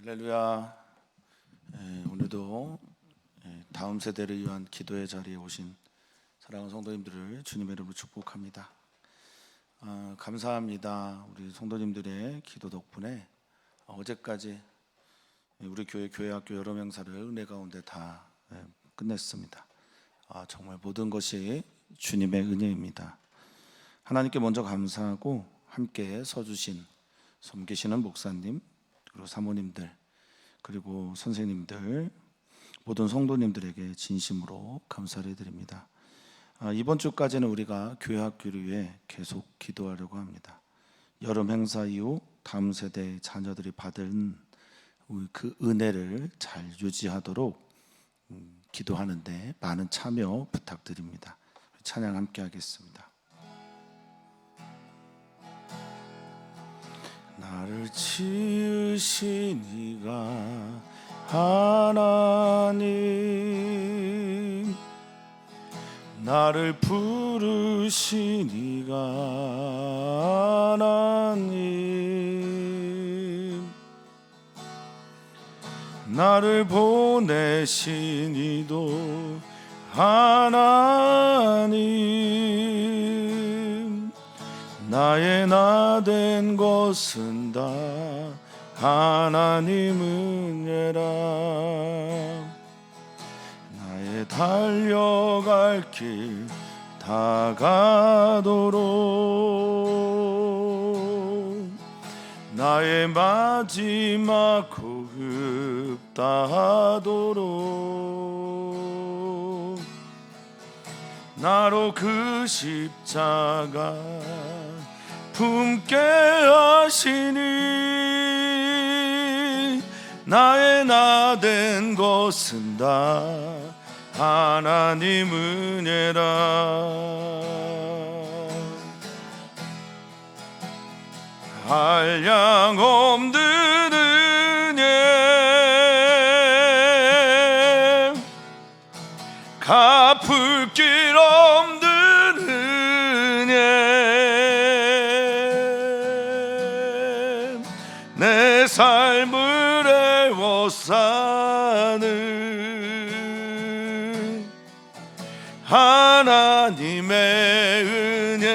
할렐루야. 오늘도 다음 세대를 위한 기도의 자리에 오신 사랑하는 성도님들을 주님의 이름으로 축복합니다. 감사합니다. 우리 성도님들의 기도 덕분에 어제까지 우리 교회학교 여러 명사를 은혜 가운데 다 끝냈습니다. 정말 모든 것이 주님의 은혜입니다. 하나님께 먼저 감사하고 함께 서주신 섬기시는 목사님, 그리고 사모님들, 그리고 선생님들, 모든 성도님들에게 진심으로 감사를 드립니다. 이번 주까지는 우리가 교회학교를 위해 계속 기도하려고 합니다. 여름 행사 이후 다음 세대의 자녀들이 받은 그 은혜를 잘 유지하도록 기도하는데 많은 참여 부탁드립니다. 찬양 함께 하겠습니다. 나를 지으신 이가 하나님, 나를 부르신 이가 하나님, 나를 보내신 이도 하나님, 나의 나 된 것은 다 하나님 은혜라. 나의 달려갈 길 다가도록, 나의 마지막 호흡 다하도록, 나로 그 십자가 품게 하시니, 나의 나 된 것은 다 하나님 은혜라. 한량 없는 은혜, 갚을 길 없는 내 삶을 애워싸는 하나님의 은혜,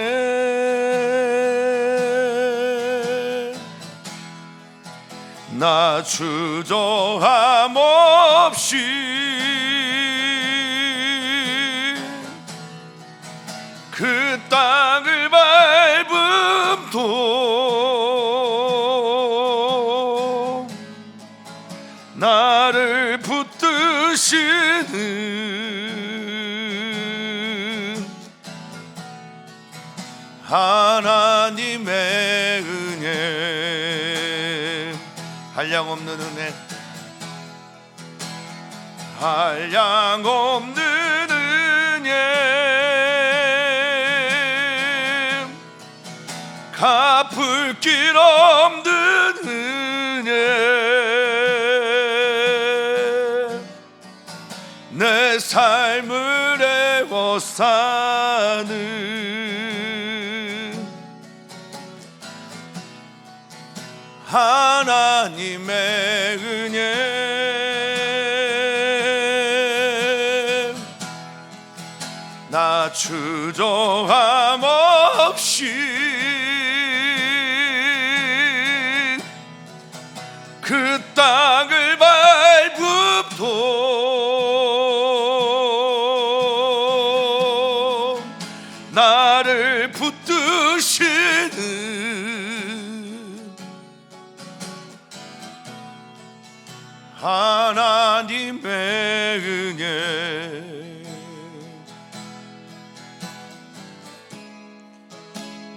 나 주저함 없이 그 땅을 밟음도 나를 붙드시는 하나님의 은혜, 한량 없는 은혜, 한량 없는 은혜, 갚을 길 없는 은혜, 내 삶을 애워싸는 하나님의 은혜, 나 주저함 없이 그 땅을 밟음도 나를 붙드시는 하나님의 은혜,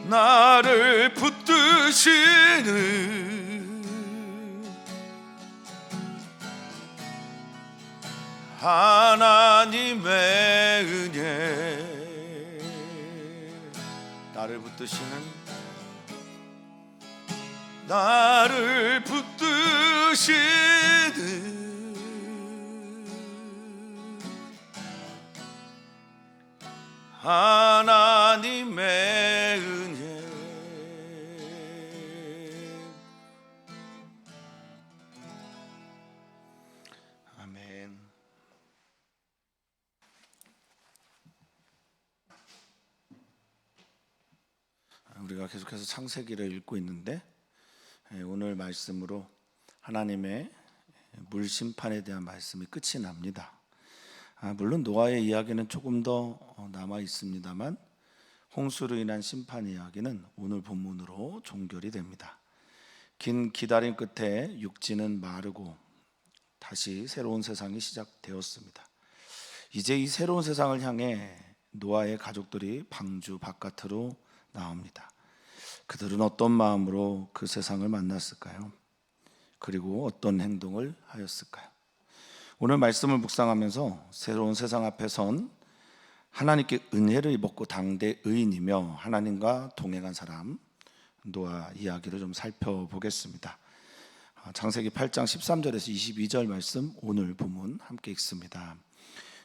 나를 붙드시는 하나님의 은혜, 나를 붙드시는, 나를 붙드시는 하나님의 은혜, 우리가 계속해서 창세기를 읽고 있는데 오늘 말씀으로 하나님의 물 심판에 대한 말씀이 끝이 납니다. 물론 노아의 이야기는 조금 더 남아 있습니다만 홍수로 인한 심판 이야기는 오늘 본문으로 종결이 됩니다. 긴 기다림 끝에 육지는 마르고 다시 새로운 세상이 시작되었습니다. 이제 이 새로운 세상을 향해 노아의 가족들이 방주 바깥으로 나옵니다. 그들은 어떤 마음으로 그 세상을 만났을까요? 그리고 어떤 행동을 하였을까요? 오늘 말씀을 묵상하면서 새로운 세상 앞에 선 하나님께 은혜를 입었고 당대 의인이며 하나님과 동행한 사람 노아 이야기를 좀 살펴보겠습니다. 창세기 8장 13절에서 22절 말씀 오늘 본문 함께 읽습니다.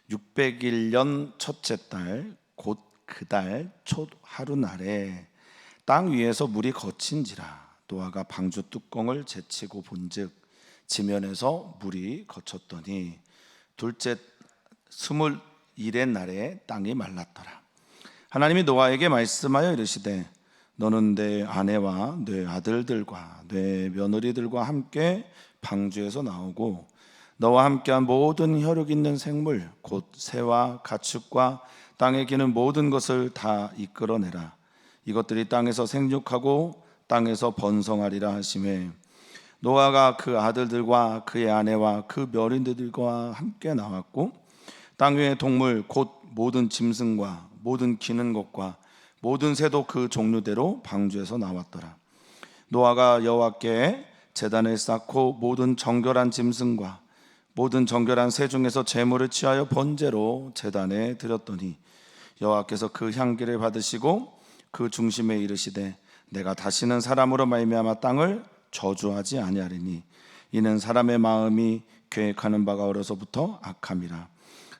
601년 첫째 달 곧 그 달 첫 하루날에 땅 위에서 물이 거친지라 노아가 방주 뚜껑을 제치고 본즉 지면에서 물이 거쳤더니 둘째 21의 날에 땅이 말랐더라. 하나님이 노아에게 말씀하여 이르시되 너는 내 아내와 내 아들들과 내 며느리들과 함께 방주에서 나오고 너와 함께한 모든 혈육 있는 생물 곧 새와 가축과 땅에 기는 모든 것을 다 이끌어내라. 이것들이 땅에서 생육하고 땅에서 번성하리라 하시매 노아가 그 아들들과 그의 아내와 그 며느리들과 함께 나왔고 땅 위의 동물 곧 모든 짐승과 모든 기는 것과 모든 새도 그 종류대로 방주에서 나왔더라. 노아가 여호와께 제단을 쌓고 모든 정결한 짐승과 모든 정결한 새 중에서 제물을 취하여 번제로 제단에 드렸더니 여호와께서 그 향기를 받으시고 그 중심에 이르시되 내가 다시는 사람으로 말미암아 땅을 저주하지 아니하리니 이는 사람의 마음이 계획하는 바가 어려서부터 악함이라.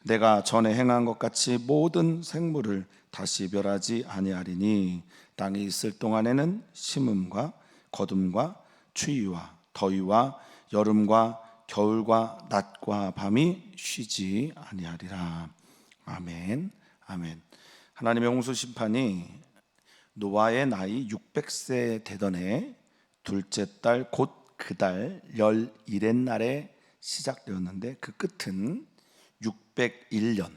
내가 전에 행한 것 같이 모든 생물을 다시 멸하지 아니하리니 땅이 있을 동안에는 심음과 거둠과 추위와 더위와 여름과 겨울과 낮과 밤이 쉬지 아니하리라. 아멘. 아멘. 하나님의 홍수 심판이 노아의 나이 600세 되던 해 둘째 달 곧 그 달 11의 날에 시작되었는데 그 끝은 601년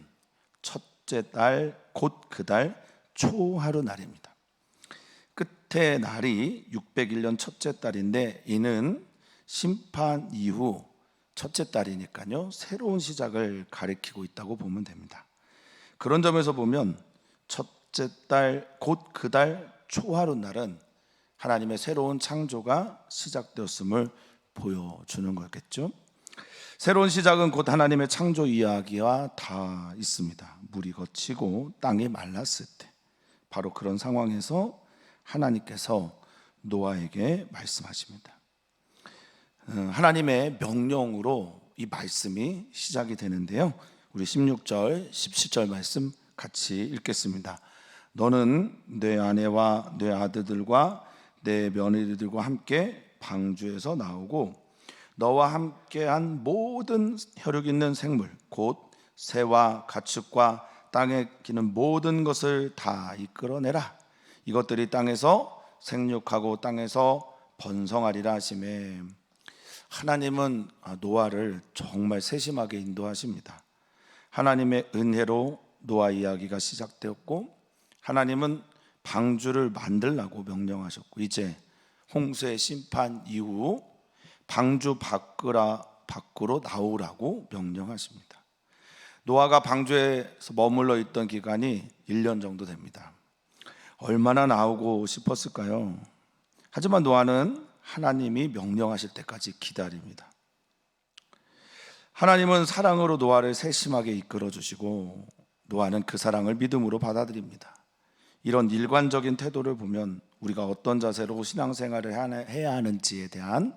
첫째 달 곧 그 달 초하루 날입니다. 끝의 날이 601년 첫째 달인데 이는 심판 이후 첫째 달이니까요 새로운 시작을 가리키고 있다고 보면 됩니다. 그런 점에서 보면 첫째 달 곧 그 달 초하루 날은 하나님의 새로운 창조가 시작되었음을 보여주는 거겠죠. 새로운 시작은 곧 하나님의 창조 이야기와 다 있습니다. 물이 거치고 땅이 말랐을 때 바로 그런 상황에서 하나님께서 노아에게 말씀하십니다. 하나님의 명령으로 이 말씀이 시작이 되는데요. 우리 16절, 17절 말씀 같이 읽겠습니다. 너는 내 아내와 내 아들들과 내 며느리들과 함께 방주에서 나오고 너와 함께한 모든 혈육 있는 생물 곧 새와 가축과 땅에 기는 모든 것을 다 이끌어내라. 이것들이 땅에서 생육하고 땅에서 번성하리라 하시매 하나님은 노아를 정말 세심하게 인도하십니다. 하나님의 은혜로 노아 이야기가 시작되었고 하나님은 방주를 만들라고 명령하셨고 이제 홍수의 심판 이후 방주 밖으로 나오라고 명령하십니다. 노아가 방주에서 머물러 있던 기간이 1년 정도 됩니다. 얼마나 나오고 싶었을까요? 하지만 노아는 하나님이 명령하실 때까지 기다립니다. 하나님은 사랑으로 노아를 세심하게 이끌어 주시고 노아는 그 사랑을 믿음으로 받아들입니다. 이런 일관적인 태도를 보면 우리가 어떤 자세로 신앙생활을 해야 하는지에 대한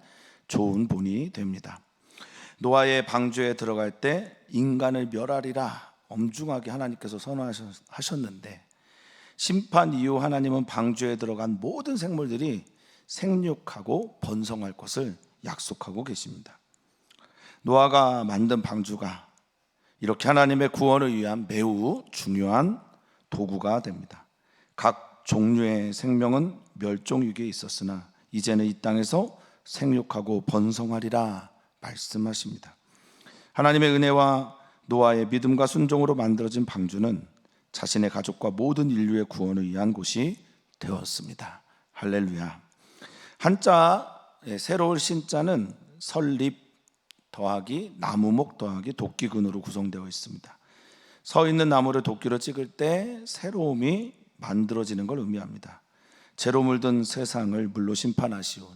좋은 본이 됩니다. 노아의 방주에 들어갈 때 인간을 멸하리라 엄중하게 하나님께서 선언하셨는데 심판 이후 하나님은 방주에 들어간 모든 생물들이 생육하고 번성할 것을 약속하고 계십니다. 노아가 만든 방주가 이렇게 하나님의 구원을 위한 매우 중요한 도구가 됩니다. 각 종류의 생명은 멸종 위기에 있었으나 이제는 이 땅에서 생육하고 번성하리라 말씀하십니다. 하나님의 은혜와 노아의 믿음과 순종으로 만들어진 방주는 자신의 가족과 모든 인류의 구원을 위한 곳이 되었습니다. 할렐루야. 한자 새로울 신자는 설립 더하기 나무목 더하기 도끼근으로 구성되어 있습니다. 서 있는 나무를 도끼로 찍을 때 새로움이 만들어지는 걸 의미합니다. 죄로 물든 세상을 물로 심판하시온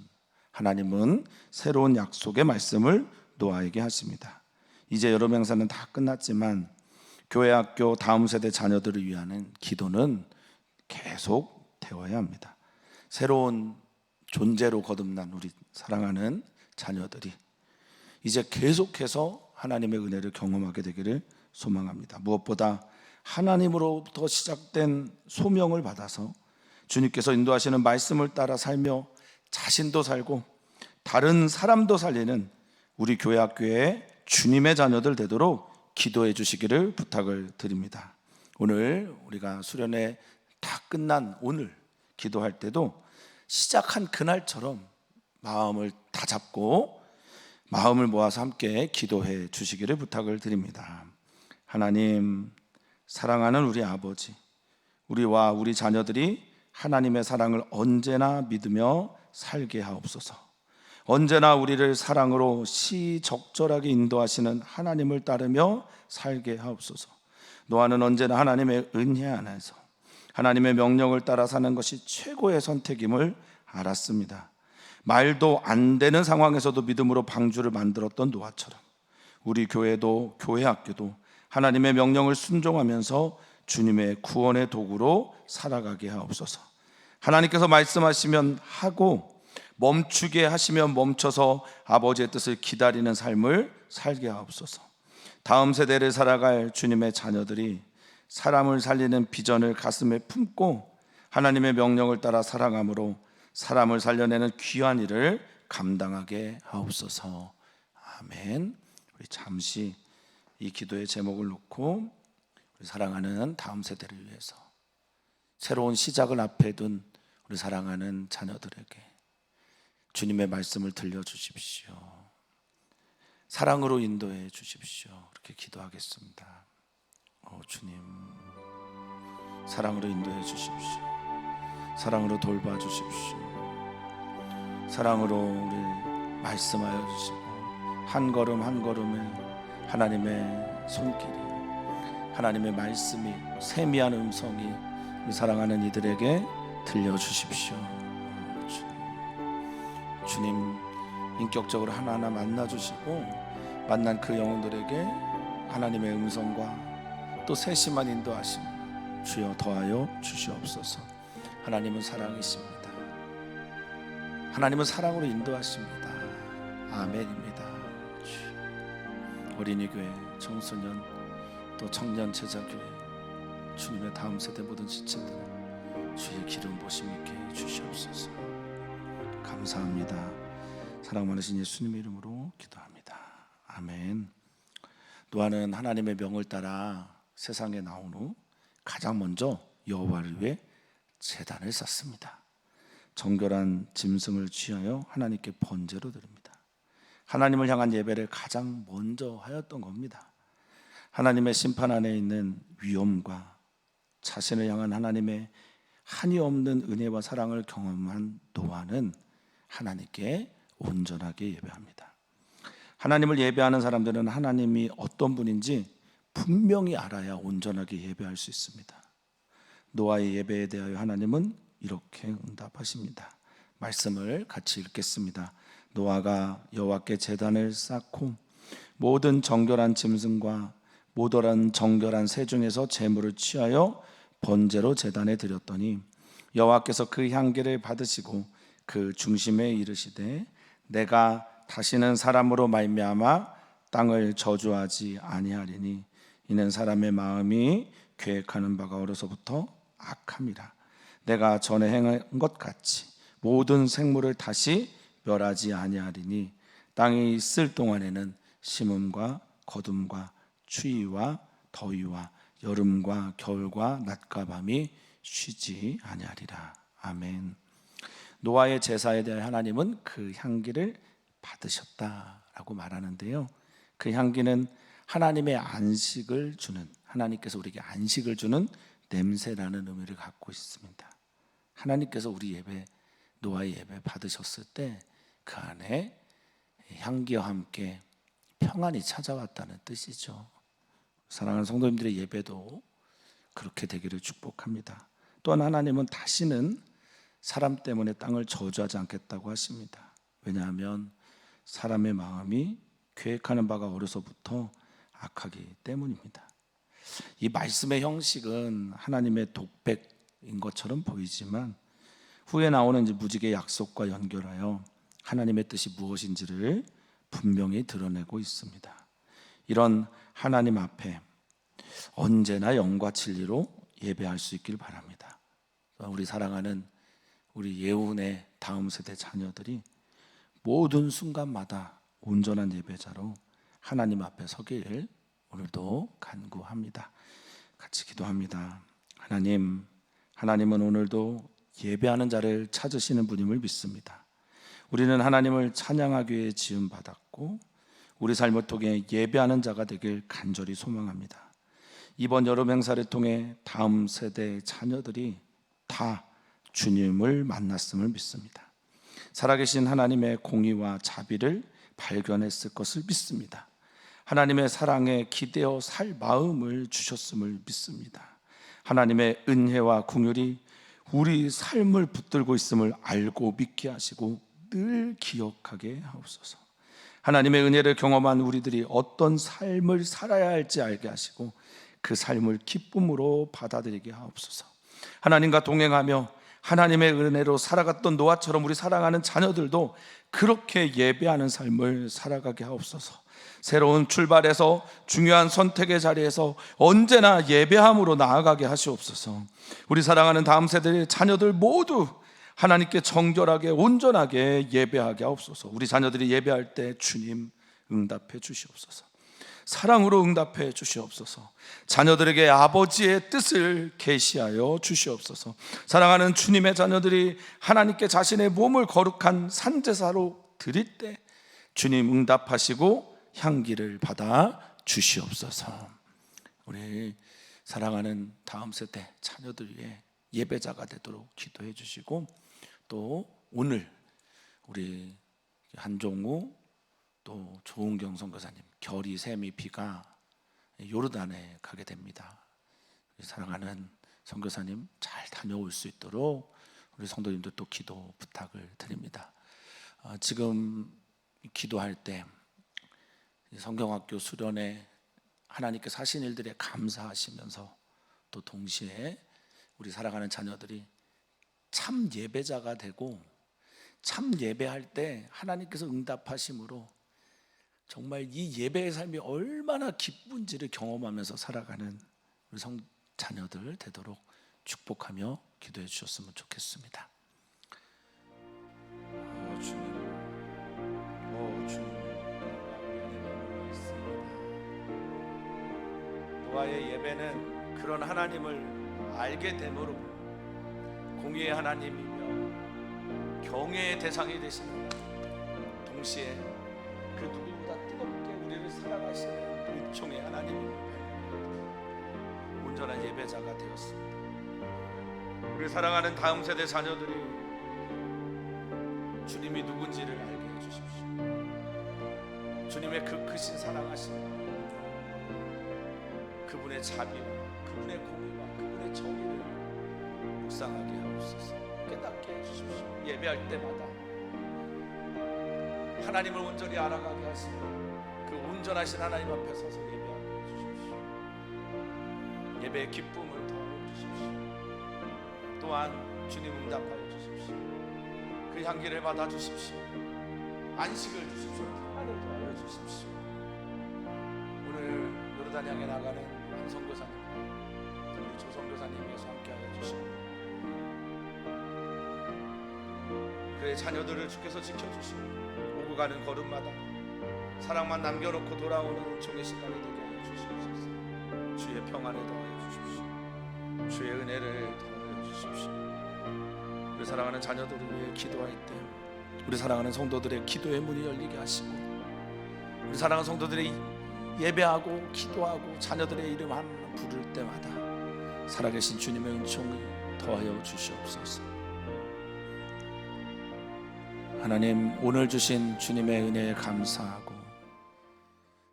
하나님은 새로운 약속의 말씀을 노아에게 하십니다. 이제 여러 명사는 다 끝났지만 교회 학교 다음 세대 자녀들을 위한 기도는 계속 되어야 합니다. 새로운 존재로 거듭난 우리 사랑하는 자녀들이 이제 계속해서 하나님의 은혜를 경험하게 되기를 소망합니다. 무엇보다 하나님으로부터 시작된 소명을 받아서 주님께서 인도하시는 말씀을 따라 살며 자신도 살고 다른 사람도 살리는 우리 교회 학교의 주님의 자녀들 되도록 기도해 주시기를 부탁을 드립니다. 오늘 우리가 수련회 다 끝난 오늘 기도할 때도 시작한 그날처럼 마음을 다 잡고 마음을 모아서 함께 기도해 주시기를 부탁을 드립니다. 하나님, 사랑하는 우리 아버지, 우리와 우리 자녀들이 하나님의 사랑을 언제나 믿으며 살게 하옵소서. 언제나 우리를 사랑으로 시적절하게 인도하시는 하나님을 따르며 살게 하옵소서. 노아는 언제나 하나님의 은혜 안에서 하나님의 명령을 따라 사는 것이 최고의 선택임을 알았습니다. 말도 안 되는 상황에서도 믿음으로 방주를 만들었던 노아처럼 우리 교회도 교회 학교도 하나님의 명령을 순종하면서 주님의 구원의 도구로 살아가게 하옵소서. 하나님께서 말씀하시면 하고 멈추게 하시면 멈춰서 아버지의 뜻을 기다리는 삶을 살게 하옵소서. 다음 세대를 살아갈 주님의 자녀들이 사람을 살리는 비전을 가슴에 품고 하나님의 명령을 따라 살아감으로 사람을 살려내는 귀한 일을 감당하게 하옵소서. 아멘. 우리 잠시 이 기도의 제목을 놓고 우리 사랑하는 다음 세대를 위해서 새로운 시작을 앞에 둔 우리 사랑하는 자녀들에게 주님의 말씀을 들려주십시오. 사랑으로 인도해 주십시오. 그렇게 기도하겠습니다. 주님, 사랑으로 인도해 주십시오. 사랑으로 돌봐 주십시오. 사랑으로 우리 말씀하여 주시고 한 걸음 한 걸음에 하나님의 손길이 하나님의 말씀이 세미한 음성이 우리 사랑하는 이들에게 들려주십시오. 주님 인격적으로 하나하나 만나주시고 만난 그 영혼들에게 하나님의 음성과 또 세심한 인도하심 주여 더하여 주시옵소서. 하나님은 사랑이십니다. 하나님은 사랑으로 인도하십니다. 아멘입니다. 어린이교회, 청소년 또 청년 제자교회 주님의 다음 세대 모든 지체들 주의 기름 부으심 있게 주시옵소서. 감사합니다. 사랑 많으신 예수님의 이름으로 기도합니다. 아멘. 노아는 하나님의 명을 따라 세상에 나온 후 가장 먼저 여호와를 위해 제단을 쌓습니다. 정결한 짐승을 취하여 하나님께 번제로 드립니다. 하나님을 향한 예배를 가장 먼저 하였던 겁니다. 하나님의 심판 안에 있는 위엄과 자신을 향한 하나님의 한이 없는 은혜와 사랑을 경험한 노아는 하나님께 온전하게 예배합니다. 하나님을 예배하는 사람들은 하나님이 어떤 분인지 분명히 알아야 온전하게 예배할 수 있습니다. 노아의 예배에 대하여 하나님은 이렇게 응답하십니다. 말씀을 같이 읽겠습니다. 노아가 여호와께 제단을 쌓고 모든 정결한 짐승과 모든 정결한 새 중에서 제물을 취하여 번제로 제단에 드렸더니 여호와께서 그 향기를 받으시고 그 중심에 이르시되 내가 다시는 사람으로 말미암아 땅을 저주하지 아니하리니 이는 사람의 마음이 계획하는 바가 어려서부터 악함이라. 내가 전에 행한 것 같이 모든 생물을 다시 멸하지 아니하리니 땅에 있을 동안에는 심음과 거둠과 추위와 더위와 여름과 겨울과 낮과 밤이 쉬지 아니하리라. 아멘. 노아의 제사에 대해 하나님은 그 향기를 받으셨다라고 말하는데요, 그 향기는 하나님의 안식을 주는, 하나님께서 우리에게 안식을 주는 냄새라는 의미를 갖고 있습니다. 하나님께서 우리 예배, 노아의 예배 받으셨을 때 그 안에 향기와 함께 평안이 찾아왔다는 뜻이죠. 사랑하는 성도님들의 예배도 그렇게 되기를 축복합니다. 또한 하나님은 다시는 사람 때문에 땅을 저주하지 않겠다고 하십니다. 왜냐하면 사람의 마음이 계획하는 바가 어려서부터 악하기 때문입니다. 이 말씀의 형식은 하나님의 독백인 것처럼 보이지만 후에 나오는 무지개 약속과 연결하여 하나님의 뜻이 무엇인지를 분명히 드러내고 있습니다. 이런 하나님 앞에 언제나 영과 진리로 예배할 수 있길 바랍니다. 우리 사랑하는 우리 예훈의 다음 세대 자녀들이 모든 순간마다 온전한 예배자로 하나님 앞에 서길 오늘도 간구합니다. 같이 기도합니다. 하나님은 오늘도 예배하는 자를 찾으시는 분임을 믿습니다. 우리는 하나님을 찬양하기 위해 지음받았고 우리 삶을 통해 예배하는 자가 되길 간절히 소망합니다. 이번 여름 행사를 통해 다음 세대의 자녀들이 다 주님을 만났음을 믿습니다. 살아계신 하나님의 공의와 자비를 발견했을 것을 믿습니다. 하나님의 사랑에 기대어 살 마음을 주셨음을 믿습니다. 하나님의 은혜와 긍휼이 우리 삶을 붙들고 있음을 알고 믿게 하시고 늘 기억하게 하옵소서. 하나님의 은혜를 경험한 우리들이 어떤 삶을 살아야 할지 알게 하시고 그 삶을 기쁨으로 받아들이게 하옵소서. 하나님과 동행하며 하나님의 은혜로 살아갔던 노아처럼 우리 사랑하는 자녀들도 그렇게 예배하는 삶을 살아가게 하옵소서. 새로운 출발에서 중요한 선택의 자리에서 언제나 예배함으로 나아가게 하시옵소서. 우리 사랑하는 다음 세대의 자녀들 모두 하나님께 정결하게 온전하게 예배하게 하옵소서. 우리 자녀들이 예배할 때 주님 응답해 주시옵소서. 사랑으로 응답해 주시옵소서. 자녀들에게 아버지의 뜻을 계시하여 주시옵소서. 사랑하는 주님의 자녀들이 하나님께 자신의 몸을 거룩한 산제사로 드릴 때 주님 응답하시고 향기를 받아 주시옵소서. 우리 사랑하는 다음 세대 자녀들 위해 예배자가 되도록 기도해 주시고, 또 오늘 우리 한종우 또 조은경 선교사님 결이 샘이 비가 요르단에 가게 됩니다. 사랑하는 선교사님 잘 다녀올 수 있도록 우리 성도님들 또 기도 부탁을 드립니다. 지금 기도할 때 성경학교 수련회 하나님께서 하신 일들에 감사하시면서 또 동시에 우리 살아가는 자녀들이 참 예배자가 되고 참 예배할 때 하나님께서 응답하심으로 정말 이 예배의 삶이 얼마나 기쁜지를 경험하면서 살아가는 우리 자녀들 되도록 축복하며 기도해 주셨으면 좋겠습니다. 주님, 노아의 예배는 그런 하나님을 알게 됨으로 공의의 하나님이며 경외의 대상이 되시는 동시에 그 누구보다 뜨겁게 우리를 사랑하시는 은총의 하나님을 온전한 예배자가 되었습니다. 우리 사랑하는 다음 세대 자녀들이 주님이 누군지를 알게 해주십시오. 주님의 그 크신 사랑하심, 그분의 자비와 그분의 공의와 그분의 정의를 묵상하게 하옵소서. 깨닫게 해주십시오. 예배할 때마다 하나님을 온전히 알아가게 하시고 그 온전하신 하나님 앞에 서서 예배하게 해주십시오. 예배의 기쁨을 더해주십시오. 또한 주님 응답하여 주십시오. 그 향기를 받아주십시오. 안식을 주십시오. 평안을 더하여 주십시오. 오늘 요르단 향해 나가는 한 선교사님, 우리 조 선교사님께서 함께하여 주시고 그의 자녀들을 주께서 지켜주시고 오고 가는 걸음마다 사랑만 남겨놓고 돌아오는 은총의 시간이 되게 하여 주시옵소서. 주의 평안을 더하여 주십시오. 주의 은혜를 더하여 주십시오. 우리 사랑하는 자녀들을 위해 기도할 때 우리 사랑하는 성도들의 기도의 문이 열리게 하시고 우리 사랑하는 성도들의 예배하고 기도하고 자녀들의 이름 하나 부를 때마다 살아계신 주님의 은총을 더하여 주시옵소서. 하나님, 오늘 주신 주님의 은혜에 감사하고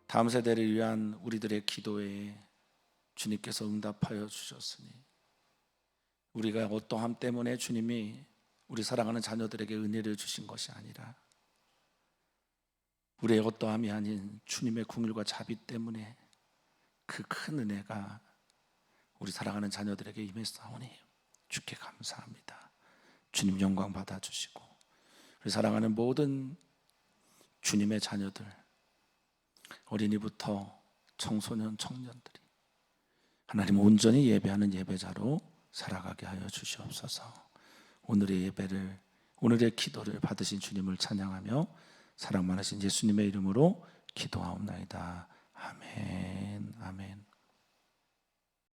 다음 세대를 위한 우리들의 기도에 주님께서 응답하여 주셨으니 우리가 어떠함 때문에 주님이 우리 사랑하는 자녀들에게 은혜를 주신 것이 아니라 우리의 어떠함이 아닌 주님의 긍휼과 자비 때문에 그 큰 은혜가 우리 사랑하는 자녀들에게 임했사오니 주께 감사합니다. 주님 영광 받아주시고 우리 사랑하는 모든 주님의 자녀들, 어린이부터 청소년, 청년들이 하나님 온전히 예배하는 예배자로 살아가게 하여 주시옵소서. 오늘의 예배를, 오늘의 기도를 받으신 주님을 찬양하며 사랑 많으신 예수님의 이름으로 기도하옵나이다. 아멘. 아멘.